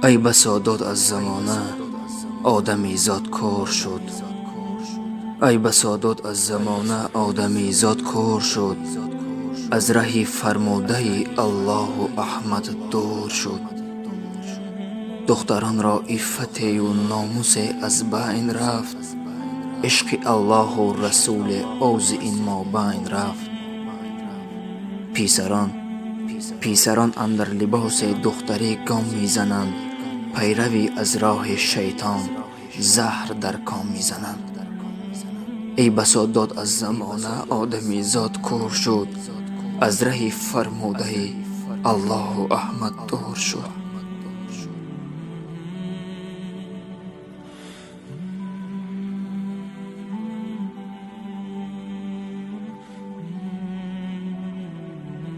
ای بسا داد از زمانه آدمی زاد کور شد. ای بسا داد از زمانه آدمی زاد کور شد. از رهی فرموده الله و احمد دور شد. دختران را عفت و ناموس از بین رفت. عشق الله و رسول اوز این ما بین رفت. پیسران اندر لباس دختری گام میزنند. پیروی از راه شیطان زهر در کام میزنند. ای بسا داد از زمانه آدمی زاد کور شد. از رهی فرموده الله و احمد دور شد.